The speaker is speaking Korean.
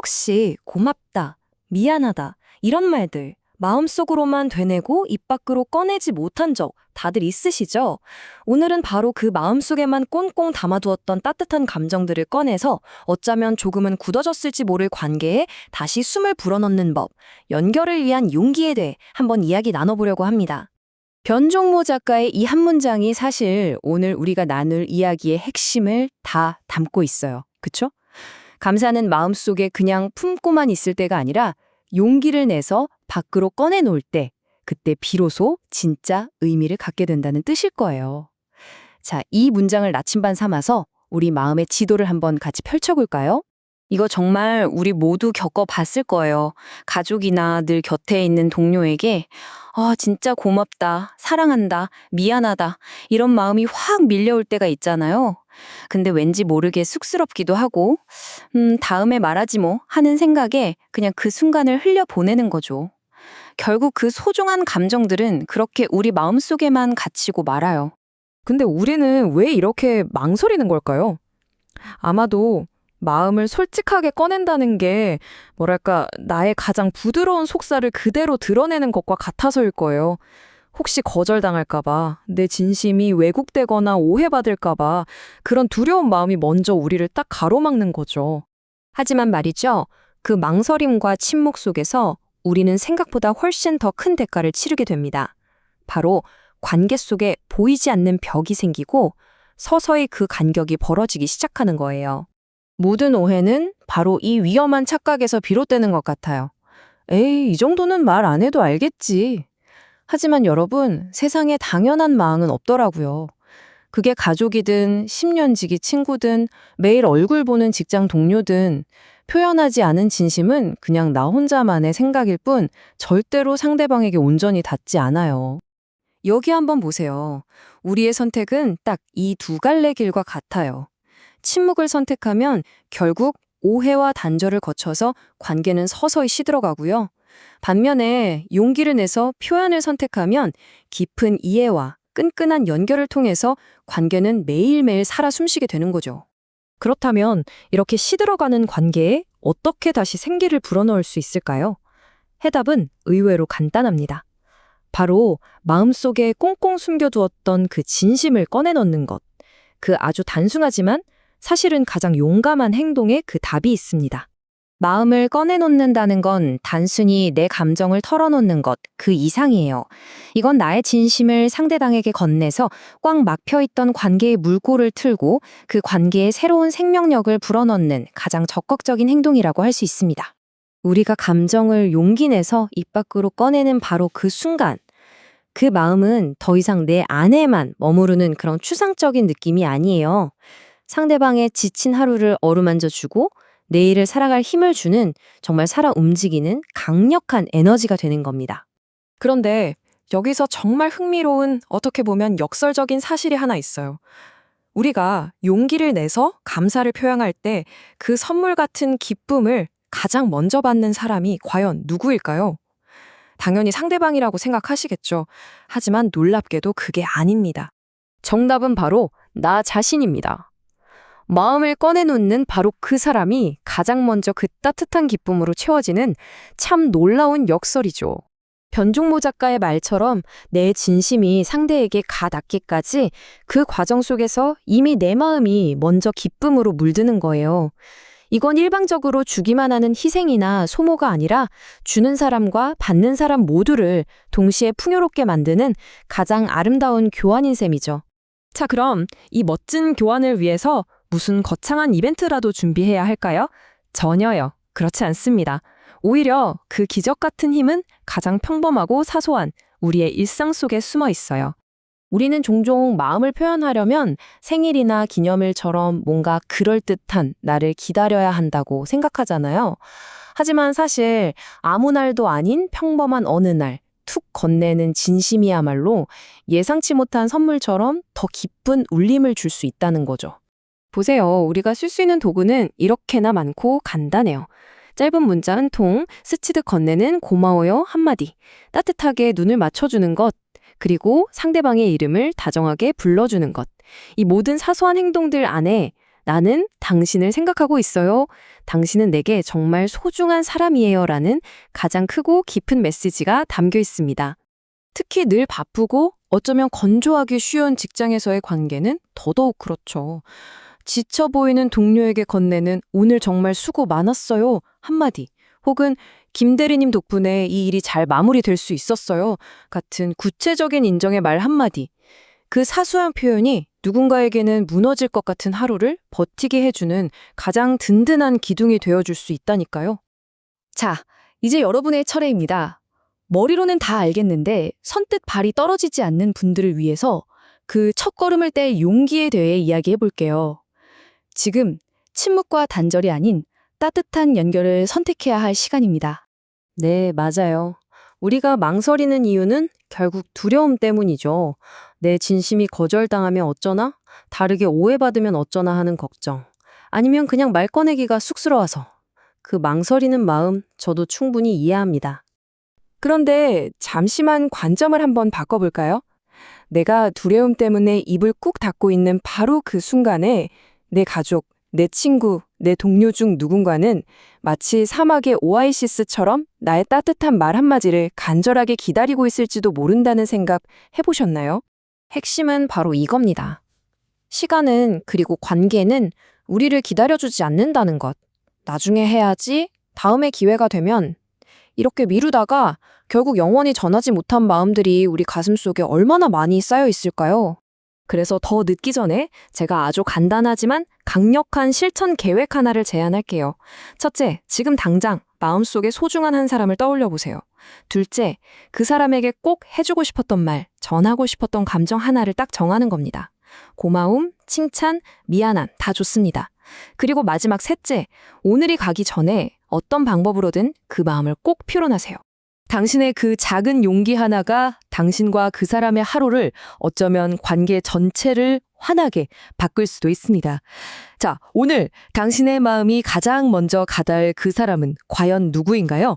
혹시 고맙다, 미안하다 이런 말들 마음속으로만 되뇌고 입 밖으로 꺼내지 못한 적 다들 있으시죠? 오늘은 바로 그 마음속에만 꽁꽁 담아두었던 따뜻한 감정들을 꺼내서 어쩌면 조금은 굳어졌을지 모를 관계에 다시 숨을 불어넣는 법, 연결을 위한 용기에 대해 한번 이야기 나눠보려고 합니다. 변종모 작가의 이 한 문장이 사실 오늘 우리가 나눌 이야기의 핵심을 다 담고 있어요. 그쵸? 감사는 마음속에 그냥 품고만 있을 때가 아니라 용기를 내서 밖으로 꺼내놓을 때, 그때 비로소 진짜 의미를 갖게 된다는 뜻일 거예요. 자, 이 문장을 나침반 삼아서 우리 마음의 지도를 한번 같이 펼쳐볼까요? 이거 정말 우리 모두 겪어봤을 거예요. 가족이나 늘 곁에 있는 동료에게 진짜 고맙다, 사랑한다, 미안하다 이런 마음이 확 밀려올 때가 있잖아요. 근데 왠지 모르게 쑥스럽기도 하고 다음에 말하지 뭐 하는 생각에 그냥 그 순간을 흘려보내는 거죠. 결국 그 소중한 감정들은 그렇게 우리 마음속에만 갇히고 말아요. 근데 우리는 왜 이렇게 망설이는 걸까요? 아마도 마음을 솔직하게 꺼낸다는 게 나의 가장 부드러운 속살을 그대로 드러내는 것과 같아서일 거예요. 혹시 거절당할까봐, 내 진심이 왜곡되거나 오해받을까봐 그런 두려운 마음이 먼저 우리를 딱 가로막는 거죠. 하지만 말이죠. 그 망설임과 침묵 속에서 우리는 생각보다 훨씬 더 큰 대가를 치르게 됩니다. 바로 관계 속에 보이지 않는 벽이 생기고 서서히 그 간격이 벌어지기 시작하는 거예요. 모든 오해는 바로 이 위험한 착각에서 비롯되는 것 같아요. 에이, 이 정도는 말 안 해도 알겠지. 하지만 여러분, 세상에 당연한 마음은 없더라고요. 그게 가족이든 10년 지기 친구든 매일 얼굴 보는 직장 동료든 표현하지 않은 진심은 그냥 나 혼자만의 생각일 뿐 절대로 상대방에게 온전히 닿지 않아요. 여기 한번 보세요. 우리의 선택은 딱 이 두 갈래 길과 같아요. 침묵을 선택하면 결국 오해와 단절을 거쳐서 관계는 서서히 시들어가고요. 반면에 용기를 내서 표현을 선택하면 깊은 이해와 끈끈한 연결을 통해서 관계는 매일매일 살아 숨쉬게 되는 거죠. 그렇다면 이렇게 시들어가는 관계에 어떻게 다시 생기를 불어넣을 수 있을까요? 해답은 의외로 간단합니다. 바로 마음속에 꽁꽁 숨겨두었던 그 진심을 꺼내놓는 것. 그 아주 단순하지만 사실은 가장 용감한 행동에 그 답이 있습니다. 마음을 꺼내놓는다는 건 단순히 내 감정을 털어놓는 것, 그 이상이에요. 이건 나의 진심을 상대방에게 건네서 꽉 막혀있던 관계의 물꼬를 틀고 그 관계에 새로운 생명력을 불어넣는 가장 적극적인 행동이라고 할 수 있습니다. 우리가 감정을 용기 내서 입 밖으로 꺼내는 바로 그 순간, 그 마음은 더 이상 내 안에만 머무르는 그런 추상적인 느낌이 아니에요. 상대방의 지친 하루를 어루만져주고 내일을 살아갈 힘을 주는 정말 살아 움직이는 강력한 에너지가 되는 겁니다. 그런데 여기서 정말 흥미로운 어떻게 보면 역설적인 사실이 하나 있어요. 우리가 용기를 내서 감사를 표현할 때 그 선물 같은 기쁨을 가장 먼저 받는 사람이 과연 누구일까요? 당연히 상대방이라고 생각하시겠죠. 하지만 놀랍게도 그게 아닙니다. 정답은 바로 나 자신입니다. 마음을 꺼내놓는 바로 그 사람이 가장 먼저 그 따뜻한 기쁨으로 채워지는 참 놀라운 역설이죠. 변종모 작가의 말처럼 내 진심이 상대에게 닿기까지 그 과정 속에서 이미 내 마음이 먼저 기쁨으로 물드는 거예요. 이건 일방적으로 주기만 하는 희생이나 소모가 아니라 주는 사람과 받는 사람 모두를 동시에 풍요롭게 만드는 가장 아름다운 교환인 셈이죠. 자, 그럼 이 멋진 교환을 위해서 무슨 거창한 이벤트라도 준비해야 할까요? 전혀요. 그렇지 않습니다. 오히려 그 기적 같은 힘은 가장 평범하고 사소한 우리의 일상 속에 숨어 있어요. 우리는 종종 마음을 표현하려면 생일이나 기념일처럼 뭔가 그럴듯한 날을 기다려야 한다고 생각하잖아요. 하지만 사실 아무 날도 아닌 평범한 어느 날, 툭 건네는 진심이야말로 예상치 못한 선물처럼 더 기쁜 울림을 줄 수 있다는 거죠. 보세요. 우리가 쓸 수 있는 도구는 이렇게나 많고 간단해요. 짧은 문자 한 통, 스치듯 건네는 고마워요 한마디, 따뜻하게 눈을 맞춰주는 것, 그리고 상대방의 이름을 다정하게 불러주는 것. 이 모든 사소한 행동들 안에 나는 당신을 생각하고 있어요. 당신은 내게 정말 소중한 사람이에요. 라는 가장 크고 깊은 메시지가 담겨 있습니다. 특히 늘 바쁘고 어쩌면 건조하기 쉬운 직장에서의 관계는 더더욱 그렇죠. 지쳐 보이는 동료에게 건네는 오늘 정말 수고 많았어요. 한마디. 혹은 김 대리님 덕분에 이 일이 잘 마무리될 수 있었어요. 같은 구체적인 인정의 말 한마디. 그 사소한 표현이 누군가에게는 무너질 것 같은 하루를 버티게 해주는 가장 든든한 기둥이 되어줄 수 있다니까요. 자, 이제 여러분의 차례입니다. 머리로는 다 알겠는데 선뜻 발이 떨어지지 않는 분들을 위해서 그 첫걸음을 뗄 용기에 대해 이야기해 볼게요. 지금 침묵과 단절이 아닌 따뜻한 연결을 선택해야 할 시간입니다. 네, 맞아요. 우리가 망설이는 이유는 결국 두려움 때문이죠. 내 진심이 거절당하면 어쩌나? 다르게 오해받으면 어쩌나 하는 걱정. 아니면 그냥 말 꺼내기가 쑥스러워서. 그 망설이는 마음 저도 충분히 이해합니다. 그런데 잠시만 관점을 한번 바꿔볼까요? 내가 두려움 때문에 입을 꾹 닫고 있는 바로 그 순간에 내 가족, 내 친구, 내 동료 중 누군가는 마치 사막의 오아시스처럼 나의 따뜻한 말 한마디를 간절하게 기다리고 있을지도 모른다는 생각 해보셨나요? 핵심은 바로 이겁니다. 시간은 그리고 관계는 우리를 기다려주지 않는다는 것. 나중에 해야지, 다음에 기회가 되면 이렇게 미루다가 결국 영원히 전하지 못한 마음들이 우리 가슴속에 얼마나 많이 쌓여 있을까요? 그래서 더 늦기 전에 제가 아주 간단하지만 강력한 실천 계획 하나를 제안할게요. 첫째, 지금 당장 마음속에 소중한 한 사람을 떠올려 보세요. 둘째, 그 사람에게 꼭 해주고 싶었던 말, 전하고 싶었던 감정 하나를 딱 정하는 겁니다. 고마움, 칭찬, 미안함 다 좋습니다. 그리고 마지막 셋째, 오늘이 가기 전에 어떤 방법으로든 그 마음을 꼭 표현하세요. 당신의 그 작은 용기 하나가 당신과 그 사람의 하루를 어쩌면 관계 전체를 환하게 바꿀 수도 있습니다. 자, 오늘 당신의 마음이 가장 먼저 가닿을 그 사람은 과연 누구인가요?